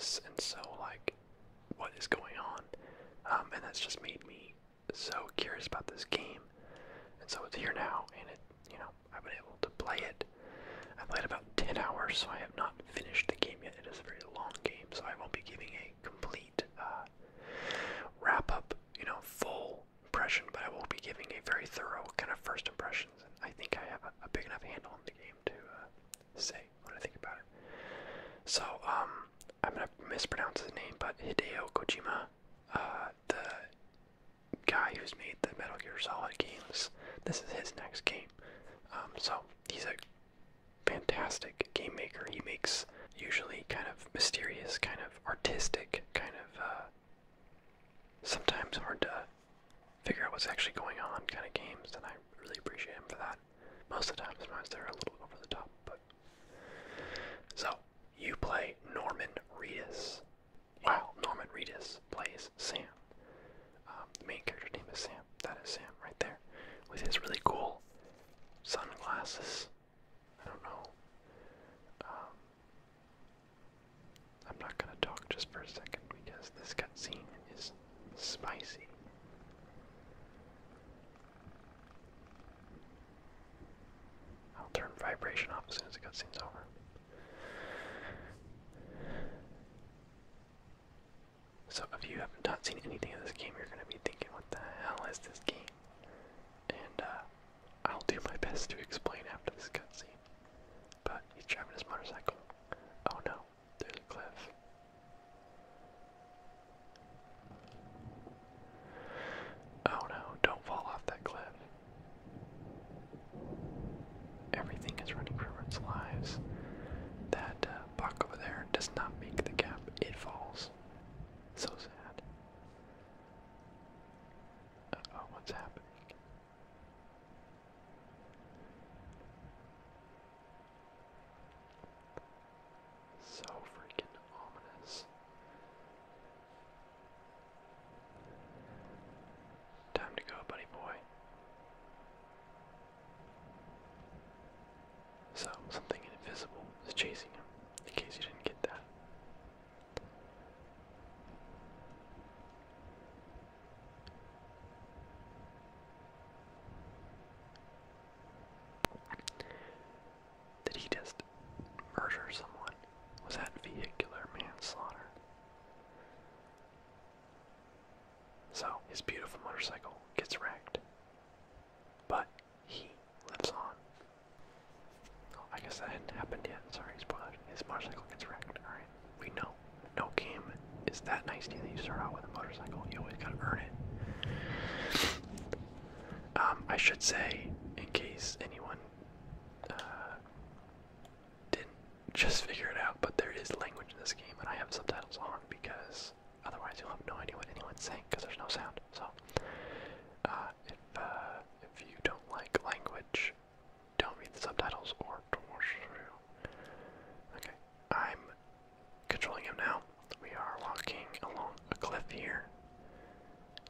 this, and so like, what is going on? And that's just made me so curious about this game. And so it's here now, and I've been able to play it. I played about 10 hours, so I have not finished the game yet. It is a very long game, so I won't be giving a complete wrap-up, full impression, but I will be giving a very thorough kind of first impressions. And I think I have a big enough handle on the game to say what I think about it. So, I'm going to mispronounce his name, but Hideo Kojima, the guy who's made the Metal Gear Solid games, this is his next game. So he's a fantastic game maker. He makes usually kind of mysterious, kind of artistic, kind of sometimes hard to figure out what's actually going on kind of games, and I really appreciate him for that. Most of the time, sometimes they're a little over the top, but so you play Norman Reedus. Wow, Norman Reedus plays Sam. The main character's name is Sam. That is Sam right there, with his really cool sunglasses. I don't know. I'm not gonna talk just for a second because this cutscene is spicy. I'll turn vibration off as soon as the cutscene's over. So if you have not seen anything of this game, you're going to be thinking, what the hell is this game? And I'll do my best to explain after this cutscene. But he's driving his motorcycle. Oh no, there's a cliff. Oh no, don't fall off that cliff. Everything is running for its lives. That buck over there does not make the gap, it falls. So sad. Uh-oh, what's happening? So freaking ominous. Time to go, buddy boy. So, something invisible is chasing him, in case you didn't get that. Did he just murder someone? Was that vehicular manslaughter? So, his beautiful motorcycle gets wrecked. But he lives on. Oh, I guess that hadn't happened yet. Sorry, spoilers. His motorcycle gets wrecked. Alright. We know. No game is that nice to you that you start out with a motorcycle. You always gotta earn it. I should say, in case anyone didn't just figure it out, but there is language in this game, and I have subtitles on because otherwise you'll have no idea what anyone's saying because there's no sound. So, if you don't like language, don't read the subtitles or don't watch the video. Okay, I'm controlling him now. We are walking along a cliff here.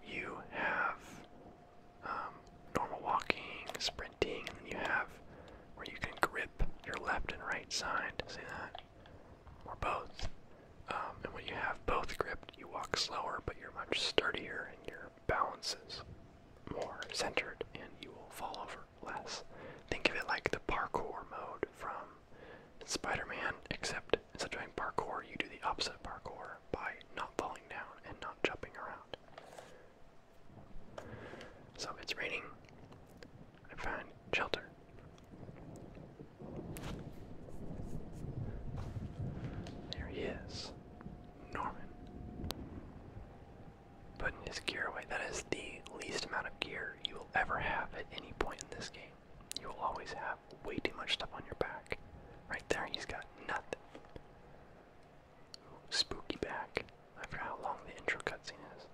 You have normal walking, sprinting, and then you have where you can grip your left and right side. See that? Or both. And when you have both gripped, you walk slower, but you're much sturdier and your balance is more centered and you will fall over less. Think of it like the parkour mode from Spider-Man, except instead of doing parkour, you do the opposite of parkour by not falling down and not jumping around. So it's raining. I found shelter. There he is. Norman. Putting his gear away. That is the least amount of gear you will ever have at any point in this game. You will always have way too much stuff on your back. Right there, he's got nothing. Ooh, spooky back. I forgot how long the intro cutscene is.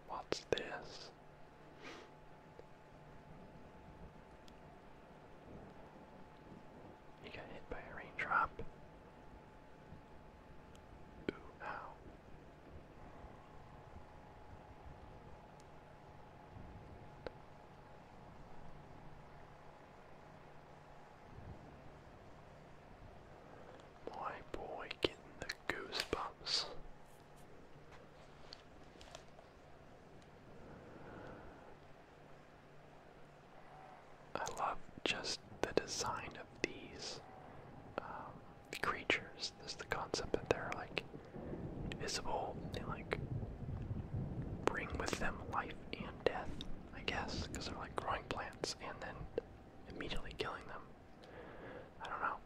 What's this? He got hit by a raindrop. Ooh, ow. these creatures. There's the concept that they're like invisible. They like bring with them life and death, I guess, because they're like growing plants and then immediately killing them. I don't know.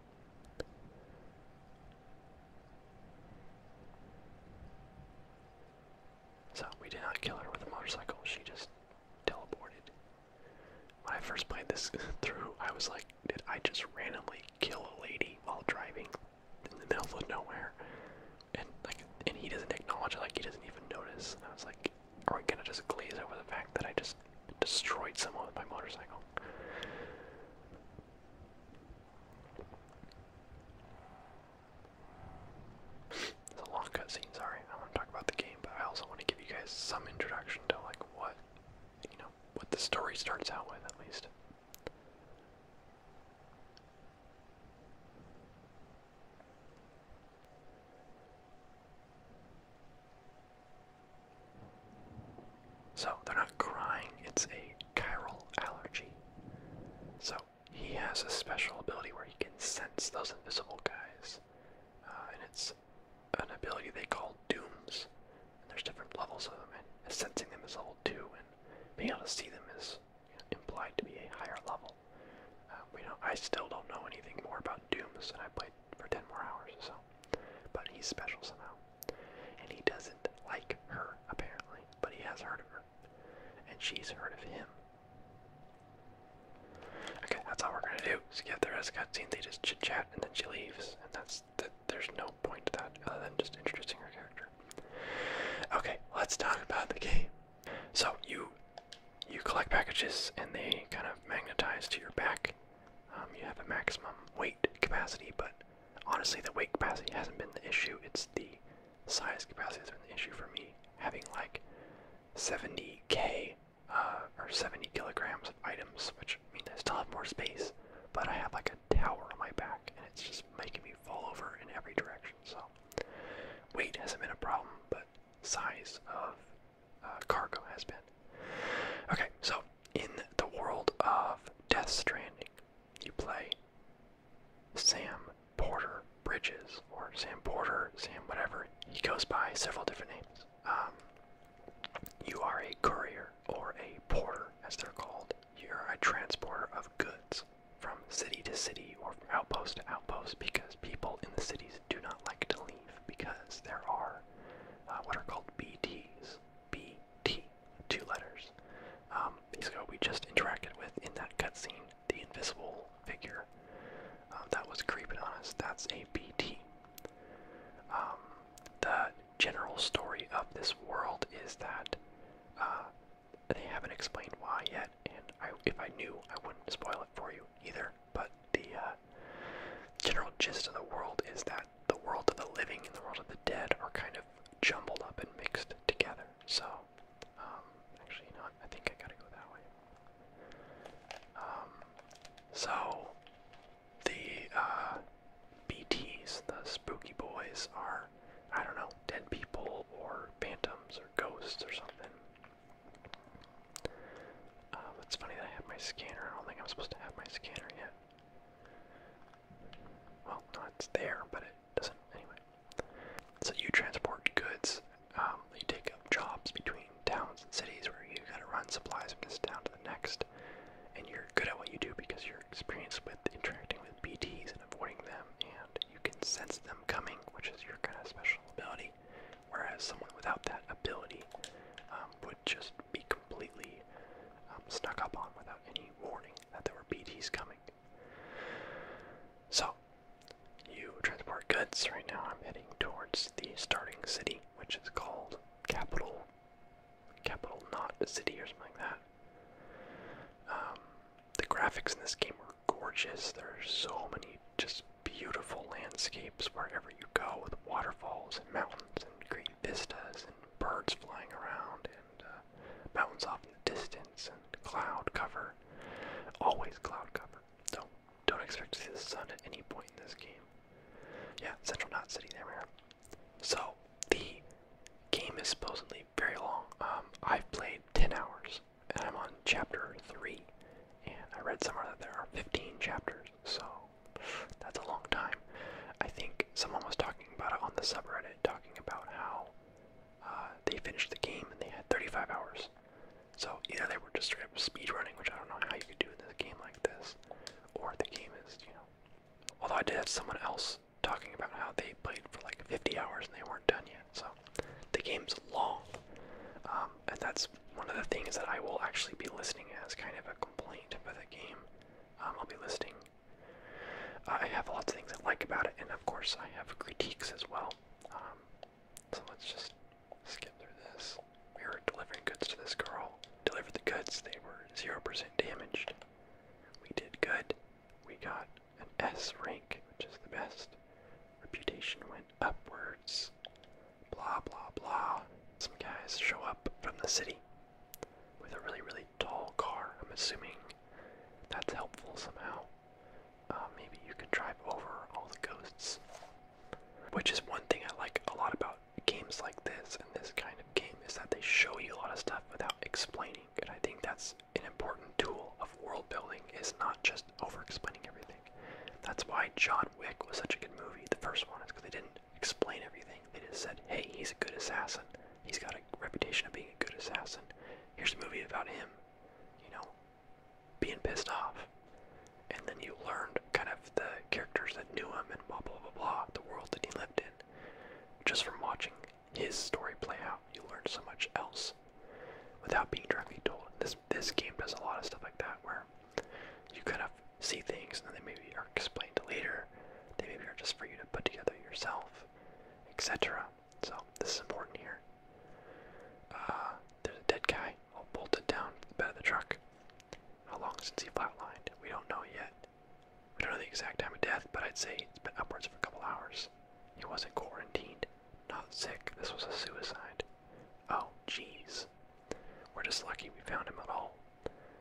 So we did not kill her with a motorcycle. She just teleported. When I first played this through, I was like, did I just randomly kill a lady while driving in the middle of nowhere? And he doesn't acknowledge it, like he doesn't even notice. And I was like, are we gonna just glaze over the fact that I just destroyed someone with my motorcycle? It's a long cutscene, sorry. I want to talk about the game, but I also want to give you guys some introduction to like what, what the story starts out with at least. So they're not crying, it's a chiral allergy. So he has a special ability where he can sense those invisible guys. And it's an ability they call dooms. And there's different levels of them, and sensing them is level 2, and being able to see them is implied to be a higher level. I still don't know anything more about dooms, and I played for 10 more hours or so. But he's special somehow. And he doesn't like her, apparently, but he has heard of her. And she's heard of him. Okay, that's all we're gonna do. So get the rest of the cutscene, they just chit chat and then she leaves. And there's no point to that other than just introducing her character. Okay, let's talk about the game. So you collect packages and they kind of magnetize to your back. You have a maximum weight capacity, but honestly the weight capacity hasn't been the issue. It's the size capacity that's been the issue for me. Having like 70k or 70 kilograms of items, which means I still have more space, but I have like a tower on my back and it's just making me fall over in every direction. So weight hasn't been a problem, but size of cargo has been. Okay, so in the world of Death Stranding, you play Sam Porter Bridges, or Sam Porter, Sam whatever. He goes by several different names. You are a courier, or a porter as they're called. You're a transporter of goods from city to city or from outpost to outpost, because people in the cities do not like to leave because there are what are called BTs. BT, 2 letters. These guys we just interacted with in that cutscene, the invisible figure that was creeping on us, that's a BT. The general story of this world is that they haven't explained why yet, and if I knew, I wouldn't spoil it for you either, but the general gist of the world is that the world of the living and the world of the dead are kind of jumbled up and mixed together. So, actually, you know what? I think I gotta go that way. So, the BTs, the spooky boys, are, I don't know, dead people or phantoms or ghosts or something. It's funny that I have my scanner. I don't think I'm supposed to have my scanner yet. Well, no, it's there, but it doesn't, anyway. So you transport goods. You take up jobs between towns and cities where you gotta run supplies from this town to the next. And you're good at what you do because you're experienced with interacting with BTs and avoiding them, and you can sense them coming, which is your kind of special ability. Whereas someone without that ability would just be completely snuck up on without any warning that there were BTs coming. So, you transport goods. Right now I'm heading towards the starting city, which is called Capital Not the City or something like that. The graphics in this game are gorgeous. There are so many just beautiful landscapes wherever you go, with waterfalls and mountains and great vistas and birds flying around and mountains off in the distance and cloud cover. Always cloud cover. Don't expect to see the sun at any point in this game. Yeah, Central Knot City, there we are. So, the game is supposedly very long. I've played 10 hours, and I'm on chapter 3. And I read somewhere that there are 15 chapters, so Although I did have someone else talking about how they played for like 50 hours and they weren't done yet. So the game's long. And that's one of the things that I will actually be listing as kind of a complaint for the game. I'll be listing. I have lots of things I like about it, and of course I have critiques as well. So let's just skip through this. We were delivering goods to this girl. Delivered the goods. They were 0% damaged. We did good. We got an S rank, which is the best. Reputation went upwards. Blah, blah, blah. Some guys show up from the city with a really, really tall car. I'm assuming that's helpful somehow. Maybe you could drive over all the ghosts. Which is one thing I like a lot about games like this and this kind of game, is that they show you a lot of stuff without explaining. And I think that's an important tool of world building, is not just over-explaining everything. That's why John Wick was such a good movie. The first one is because they didn't explain everything. They just said, hey, he's a good assassin. He's got a reputation of being a good assassin. Here's a movie about him, you know, being pissed off. And then you learned kind of the characters that knew him and blah, blah, blah, blah, the world that he lived in. Just from watching his story play out, you learned so much else without being directly told. This game does a lot of stuff like that, where you kind of see things and then they maybe are explained later. They maybe are just for you to put together yourself, etc. So this is important here. There's a dead guy all bolted down to the bed of the truck. How long since he flatlined? We don't know yet. We don't know the exact time of death, but I'd say it's been upwards of a couple hours. He wasn't quarantined, not sick. This was a suicide. Oh, jeez. We're just lucky we found him at all.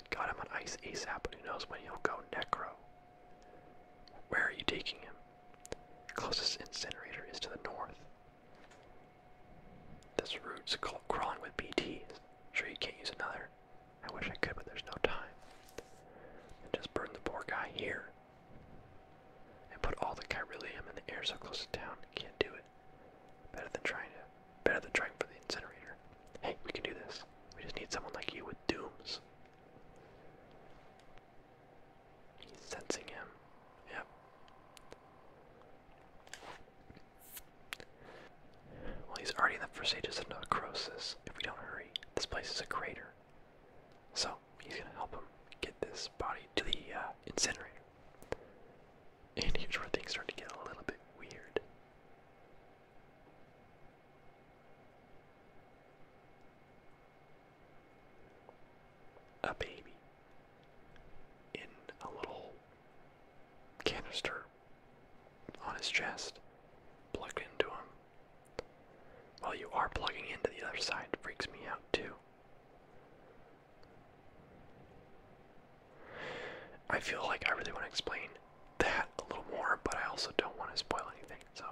Got him on ice ASAP, but who knows when he'll go necro. Where are you taking him? Closest incinerator is to the north. This route's crawling with BTs. Sure you can't use another? I wish I could, but there's no time. And just burn the poor guy here. And put all the chiralium in the air so close to town. Can't do it. Better than trying for the incinerator. Hey, we can do this. We just need someone like you with dooms. He's sensing him. Yep. Well, he's already in the first stages of necrosis. If we don't hurry, this place is a crater. So, he's gonna help him get this body to the incinerator. And here's where things start to get a little bit weird. A baby in a little canister on his chest, plugged into him. Well, you are plugging into the other side. Freaks me out too. I feel like I really want to explain that a little more, but I also don't want to spoil anything. So,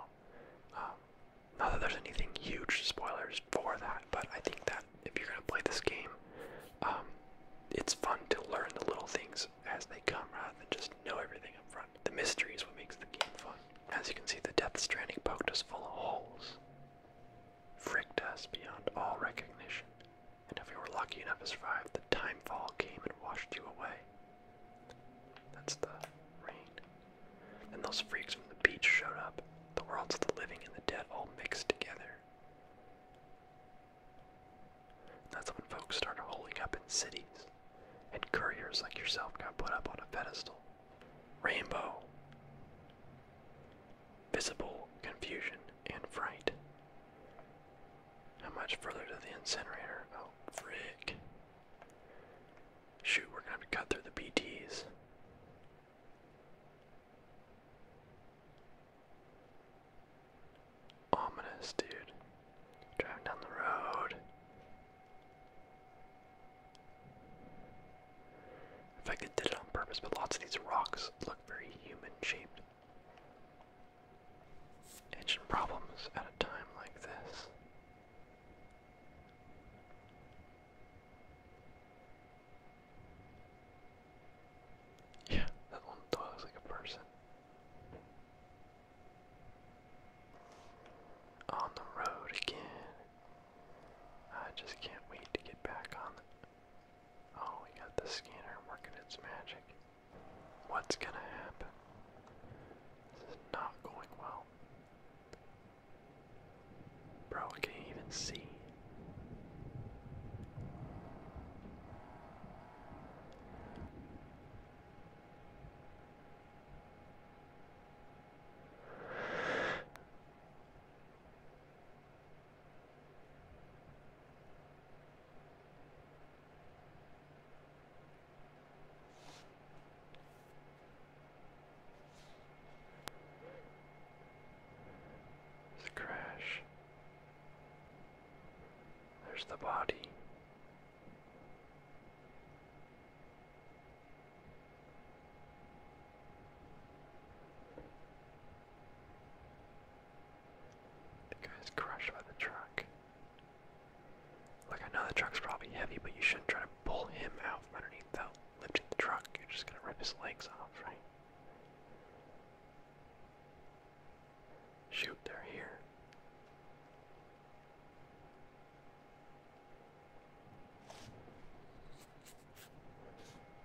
not that there's anything huge spoilers for that, but I think that if you're gonna play this game, it's fun to learn the little things as they come rather than just know everything up front. The mystery is what makes the game fun. As you can see, the Death Stranding poked us full of holes. Fricked us beyond all recognition. And if we were lucky enough to survive, the timefall came and washed you away. That's the rain. Then those freaks from the beach showed up. The worlds of the living and the dead all mixed together. That's when folks started holding up in cities. And couriers like yourself got put up on a pedestal. Rainbow. Visible confusion and fright. How much further to the incinerator? Oh, frick. Shoot, we're gonna have to cut through the BTs. Ominous, dude. Driving down the road. In fact, they did it on purpose, but lots of these rocks look very human-shaped. Engine problems at a time like this. Yeah, that one looks like a person. On the road again. I just can't wait to get back on it. Oh, we got the scanner working its magic. What's gonna happen? the body. The guy's crushed by the truck. Like, I know the truck's probably heavy, but you shouldn't try to pull him out from underneath without lifting the truck. You're just gonna rip his legs off, right? Shoot, they're here.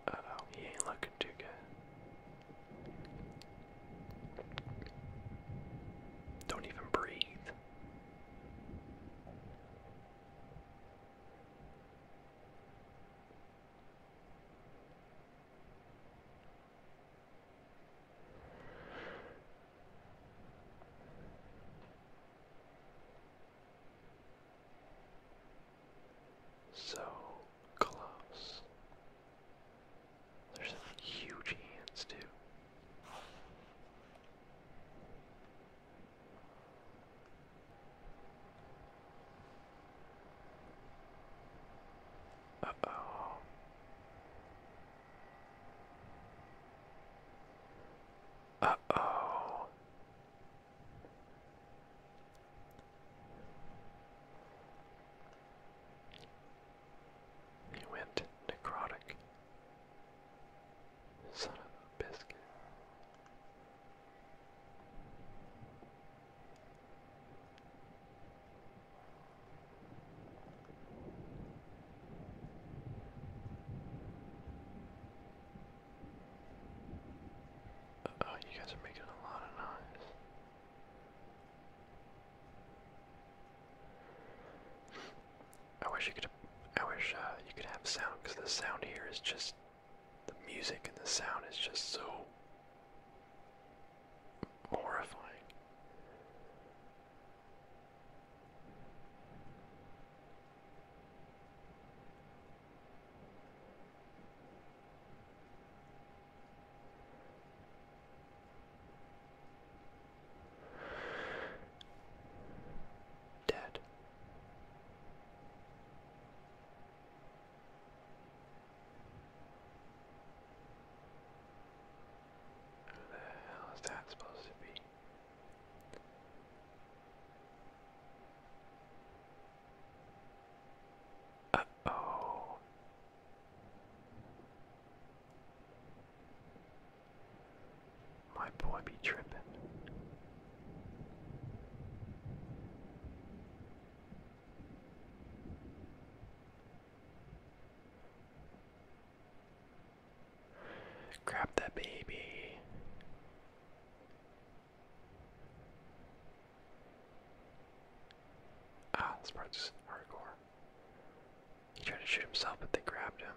Uh-oh, he ain't looking too good. Don't even breathe. So close. There's some huge hands too. Uh-oh. Uh-oh. He went necrotic. Son of a biscuit. Oh, you guys are making a lot of noise. I wish you could have sound, because the sound here is just, the music and the sound is just so horrifying. Dead. Who the hell is that supposed to be? Uh-oh. My boy be tripping. Grab that baby. Ah, this part's hardcore. He tried to shoot himself, but they grabbed him.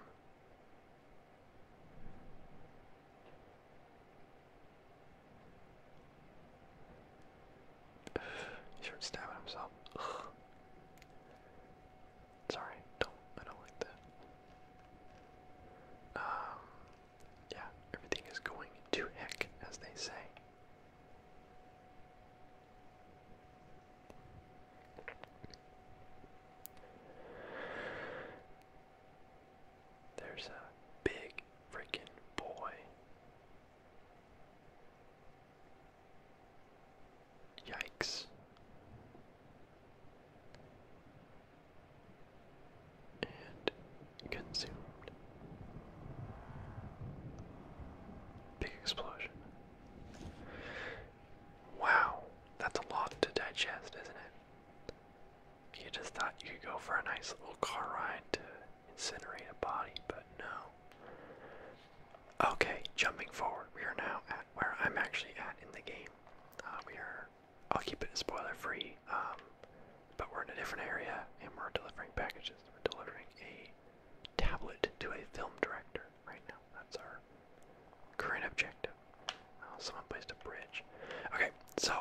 He started stabbing himself. Ugh. Sorry, I don't like that. Yeah, everything is going to heck, as they say. There's a big freaking boy. Yikes. And consumed. Big explosion. Wow, that's a lot to digest, isn't it? You just thought you could go for a nice little car ride to incinerate a body, but no. Okay, jumping forward, we are now at where I'm actually at in the game. I'll keep it spoiler free, but we're in a different area and we're delivering packages. We're delivering a tablet to a film director right now. That's our current objective. Someone placed a bridge. Okay, so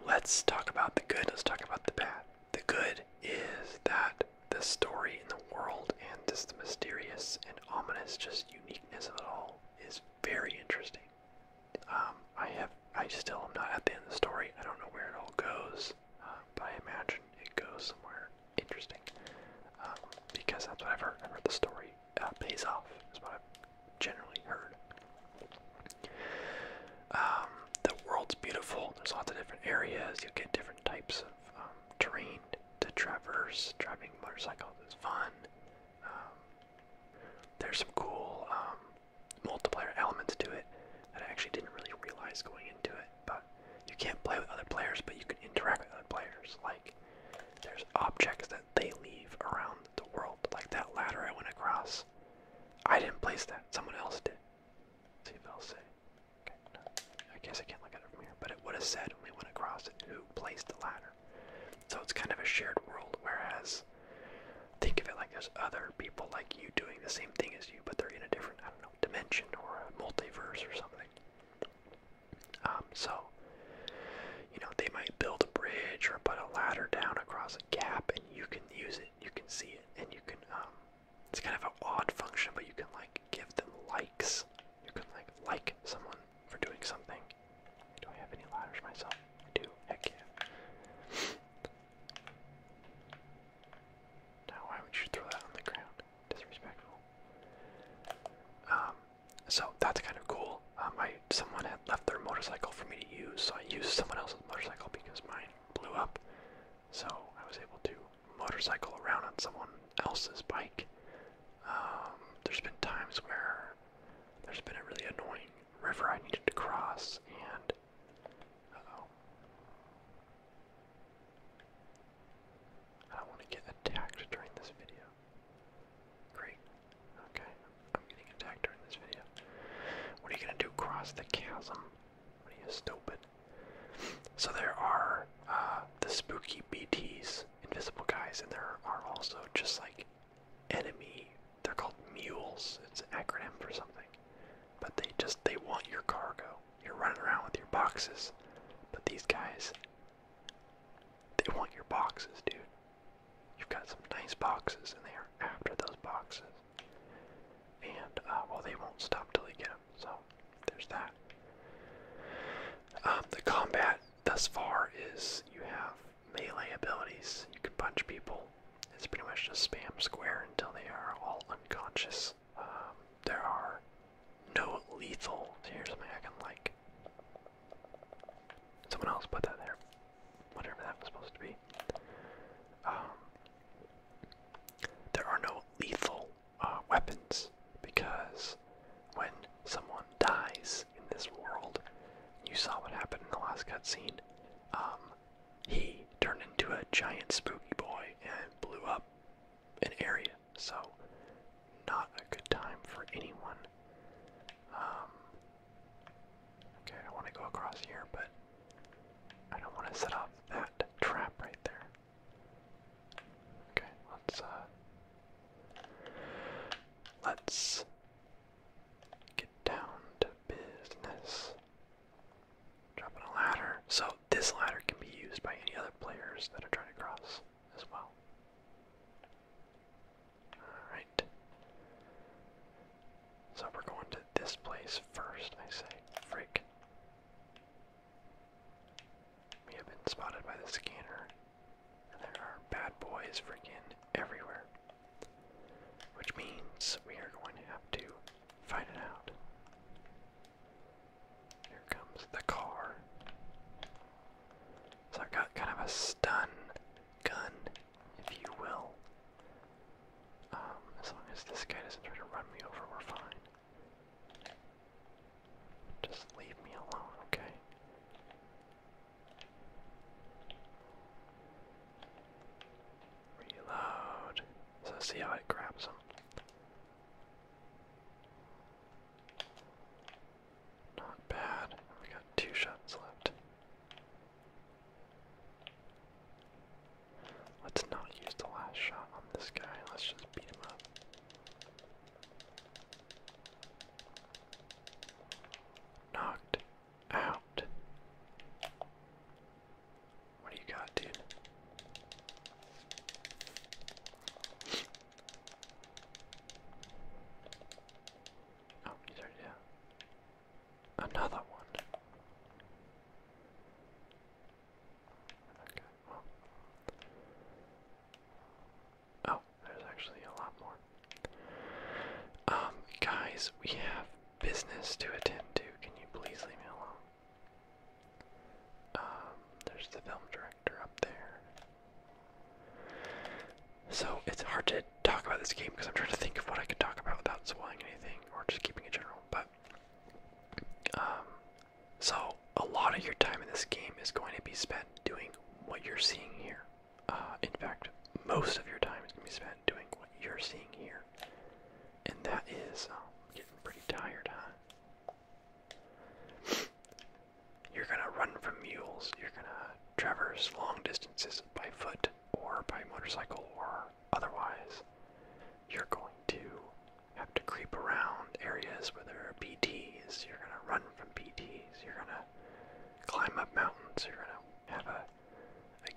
let's talk about the good, let's talk about the bad. The good is that the story in the world and just the mysterious and ominous just uniqueness of it all is very interesting. I still am not at the end of the story. I don't know where it all goes, but I imagine it goes because that's what I've heard. I've heard the story pays off, is what I've generally heard. The world's beautiful. There's lots of different areas. You get different types of terrain to traverse. Driving motorcycles is fun. There's some cool multiplayer elements to it that I actually didn't really realize going into it. But you can't play with other players, but you can interact with other players. Like, there's objects that they leave around the world. Like that ladder I went across. I didn't place that. Someone else did. Let's see if they'll say. Okay, no. I guess I can't look at it from here, but it would have said when we went across it who placed the ladder. So it's kind of a shared world, whereas think of it like there's other people like you doing the same thing as you, but they're in a different, I don't know, dimension or a multiverse or something. So, you know, they might build a bridge or put a ladder down across a gap, and you can use it, you can see it, and you can, it's kind of an odd function, but you can, like, give them likes. You can, like someone for doing something. Do I have any ladders myself? I do. Heck yeah. Now, why would you throw that on the ground? Disrespectful. So that's kind of cool. Someone had left their motorcycle for me to use, so I used someone else's motorcycle because mine blew up. So I was able to motorcycle around on someone else's bike. There's been times where there's been a really annoying river I needed to cross, and I don't want to get attacked during this video. Great. Okay, I'm getting attacked during this video. What are you gonna do? Cross the chasm? What are you, stupid? So there are the spooky BTs, invisible guys, and there are also just like enemy. They're called mules. It's an acronym for something. But they want your cargo. You're running around with your boxes. But these guys, they want your boxes, dude. You've got some nice boxes, and they are after those boxes. And, well, they won't stop till they get them. So, there's that. The combat thus far is you have melee abilities. You can punch people. It's pretty much just spam square until they are all unconscious. There are no lethal. Here's something I can like. Someone else put that there. Whatever that was supposed to be. There are no lethal weapons, because when someone dies in this world, you saw what happened in the last cutscene. He turned into a giant spooky boy and blew up an area, so not a good time for anyone. Okay, I want to go across here, but I don't want to set off that trap right there. Okay, let's get down to business. Dropping a ladder. So this ladder can be used by any other players that are trying to cross as well. Alright. So we're going to this place first, I say. Frick. We have been spotted by the scanner. And there are bad boys freaking everywhere. Which means we are going to have to fight it out. Here comes the car. So I've got kind of a stun gun, if you will. As long as this guy doesn't try to run me over, we're fine. Just leave me alone, okay? Reload. So see how it grabs him. Not bad. We got 2 shots left. Let's not use the last shot on this guy. Let's just beat him up. Knocked out. What do you got, dude? it's hard to talk about this game because I'm trying to think of what I could talk about without spoiling anything or just keeping it general. But so a lot of your time in this game is going to be spent doing what you're seeing here. In fact, most of your time is going to be spent doing what you're seeing here, and that is getting pretty tired, huh? You're gonna run from mules. You're gonna traverse long distances by foot or by motorcycle or otherwise. You're going to have to creep around areas where there are PTs. You're gonna run from PTs. You're gonna climb up mountains. You're gonna have a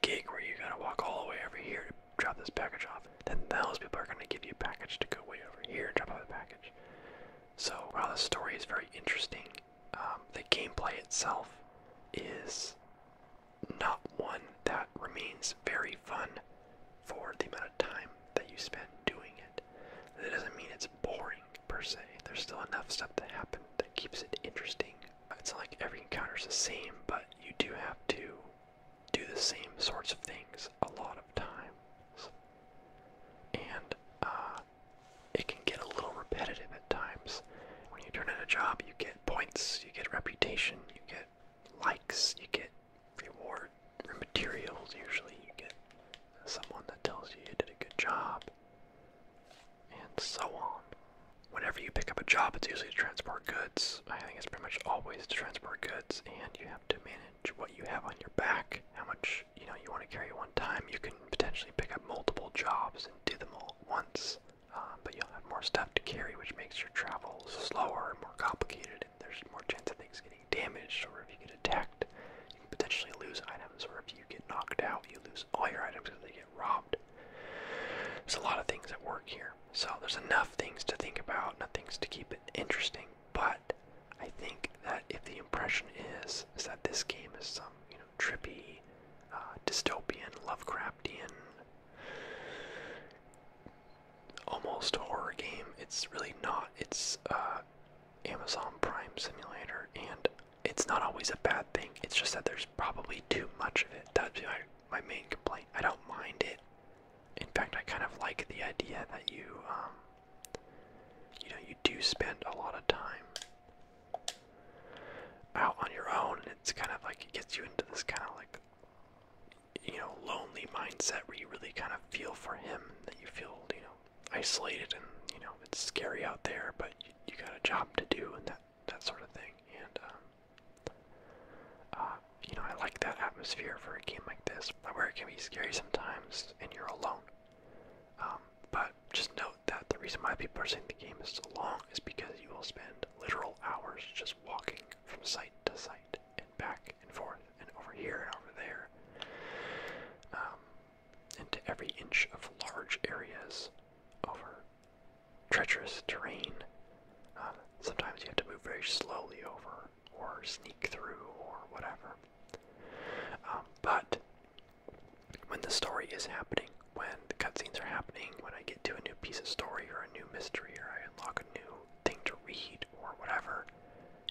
gig where you gotta walk all the way over here to drop this package off. Then those people are gonna give you a package to go way over here and drop off the package. So while the story is very interesting, the gameplay itself is not one that remains very fun for the amount of time that you spend doing it. That doesn't mean it's boring per se. There's still enough stuff to happen that keeps it interesting. It's not like every encounter is the same, but you do have to do the same sorts of things a lot of times. And it can get a little repetitive at times. When you turn in a job, you get points, you get reputation, you get likes, you get reward or materials. Usually you get someone that tells you you did a good job, and so on. Whenever you pick up a job, it's usually to transport goods. I think it's pretty much always to transport goods, and you have to manage what you have on your back, how much you want to carry at one time. You can potentially pick up multiple jobs and do them all at once, but you'll have more stuff to carry, which makes your travel slower and more complicated, and there's more chance of things getting damaged, or if you get attacked, you can potentially lose items, or if you get knocked out, you lose all your items because they get robbed. There's a lot of things at work here, so there's enough things to think about, enough things to keep it interesting, but I think that if the impression is that this game is some, trippy, dystopian, Lovecraftian, almost horror game, it's really not. It's Amazon Prime Simulator, and it's not always a bad thing. It's just that there's probably too much of it. That's my main complaint. I don't mind it. In fact, I kind of like the idea that you do spend a lot of time out on your own, and it's kind of like it gets you into this kind of like, lonely mindset where you really kind of feel for him, that you feel, isolated, and, it's scary out there, but you got a job to do, and that sort of thing, and, I like that atmosphere for a game like this, where it can be scary sometimes, and you're alone. But just note that the reason why people are saying the game is so long is because you will spend literal hours just walking from site to site, and back and forth, and over here and over there, into every inch of large areas, over treacherous terrain. Sometimes you have to move very slowly over, or sneak through, or whatever. But when the story is happening, when the cutscenes are happening, when I get to a new piece of story, or a new mystery, or I unlock a new thing to read, or whatever,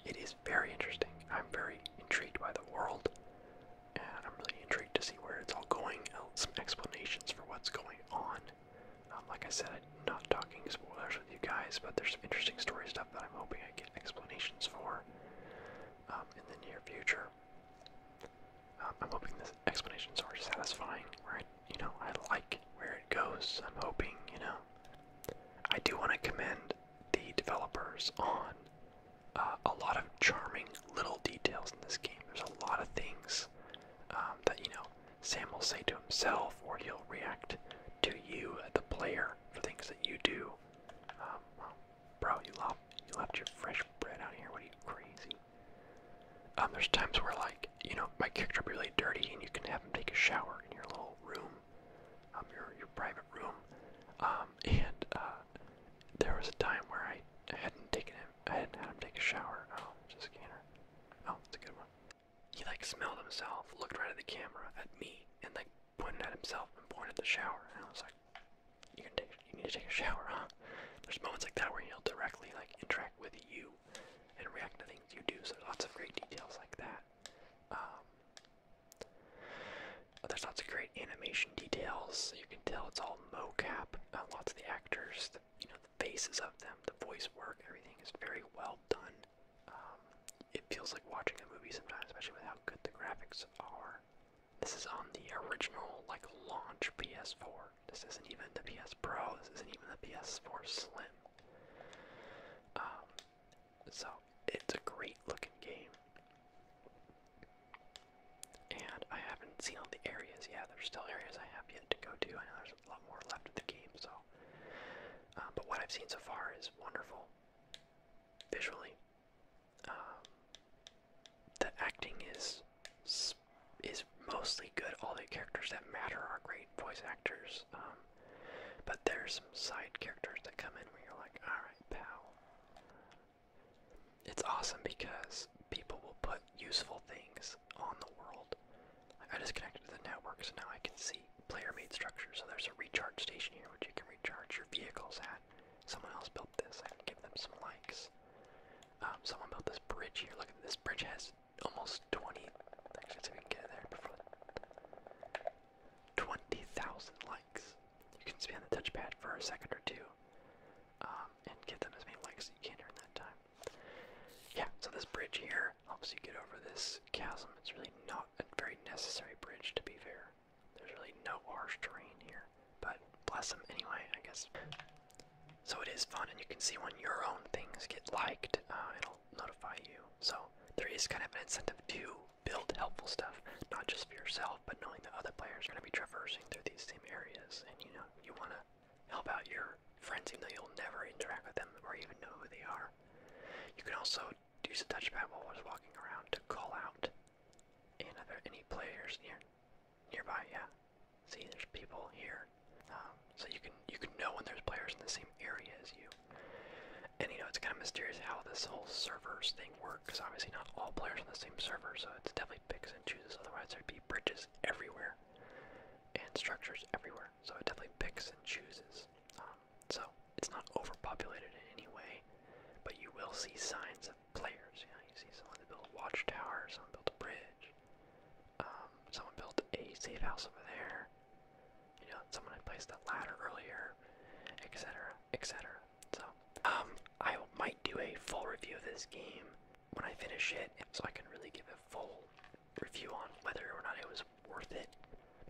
it is very interesting. I'm very intrigued by the world, and I'm really intrigued to see where it's all going, some explanations for what's going on. Like I said, I'm not talking spoilers with you guys, but there's some interesting story stuff that I'm hoping I get explanations for in the near future. I'm hoping the explanations are satisfying, where I like where it goes. I'm hoping, I do want to commend the developers on a lot of charming little details in this game. There's a lot of things that, Sam will say to himself, or he'll react to you, the player, for things that you do. Well, bro, you left your fresh bread out here. What are you, crazy? There's times where, like, my character will be really dirty, and you can have him take a shower in your little room, your private room. And there was a time where I hadn't had him take a shower. Oh, just a scanner. Oh, it's a good one. He, like, smelled himself, looked right at the camera, at me, and, like, pointed at himself and pointed at the shower. And I was like, you need to take a shower, huh? There's moments like that where he'll directly, like, interact with you and react to things you do, so there's lots of great details like that. There's lots of great animation details. You can tell it's all mocap. feels like watching a movie sometimes, especially with how good the graphics are. This is on the original, like, launch PS4. This isn't even the PS Pro. This isn't even the PS4 Slim. So, it's a great looking game. And I haven't seen all the areas yet. There's still areas I have yet to go to. I know there's a lot more left of the game, so. But what I've seen so far is wonderful. Visually. The acting is mostly good. All the characters that matter are great voice actors. But there's some side characters that come in where you're like, alright, pal. It's awesome because people will put useful things on the world. Like, I just connected to the network, so now I can see player-made structures. So there's a recharge station here which you can recharge your vehicles at. Someone else built this. I can give them some likes. Someone built this bridge here. Look at this bridge has almost 20. Actually, let's see if we can get it there before 20,000 likes. You can spam the touchpad for a second or two, and give them as many likes as you can during that time. Yeah, so this bridge here helps you get over this chasm. It's really not a very necessary bridge, to be fair. There's really no harsh terrain here, but bless them anyway, I guess. So it is fun, and you can see when your own things get liked, it'll notify you. So there is kind of an incentive to build helpful stuff, not just for yourself, but knowing that other players are going to be traversing through these same areas, and you know, you want to help out your friends even though you'll never interact with them or even know who they are. You can also use the touchpad while I was walking around to call out, and are there any players nearby? Yeah. See, there's people here. So you can know when there's players in the same area as you. And you know, it's kind of mysterious how this whole servers thing works, because obviously not all players on the same server, so it's definitely picks and chooses. Otherwise there'd be bridges everywhere and structures everywhere. So it definitely picks and chooses. So it's not overpopulated in any way, but you will see signs of players. You know, you see someone that built a watchtower, someone built a bridge, someone built a safe house over there. You know, someone had placed that ladder earlier, etc., etc. So, I might do a full review of this game when I finish it, so I can really give a full review on whether or not it was worth it.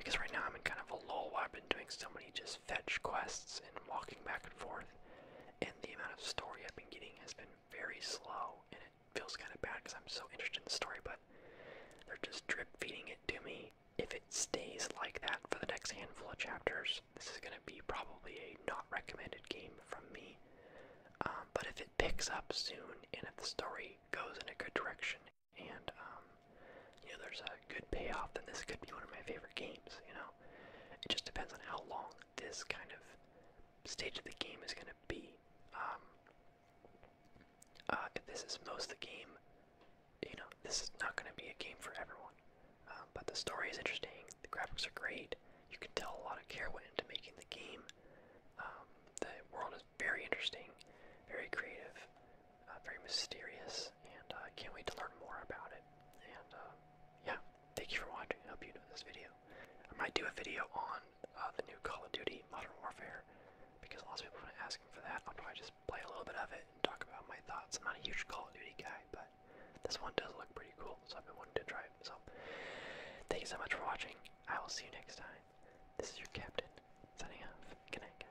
Because right now I'm in kind of a lull where I've been doing so many just fetch quests and walking back and forth, and the amount of story I've been getting has been very slow, and it feels kind of bad because I'm so interested in the story, but they're just drip feeding it to me. If it stays like that for the next handful of chapters, this is going to be probably a not recommended game from me. But if it picks up soon, and if the story goes in a good direction, and you know, there's a good payoff, then this could be one of my favorite games. You know, it just depends on how long this kind of stage of the game is going to be. If this is most of the game, you know, this is not going to be a game for everyone. But the story is interesting, the graphics are great, you can tell a lot of care went into making the game. The world is very interesting, very creative, very mysterious, and I can't wait to learn more about it. And yeah, thank you for watching. I hope you enjoyed this video. I might do a video on the new Call of Duty Modern Warfare, because lots of people have been asking for that. I'll probably just play a little bit of it and talk about my thoughts. I'm not a huge Call of Duty guy, but this one does look pretty cool, so I've been wanting to try it. So thank you so much for watching. I will see you next time. This is your captain, signing off. Good night, guys.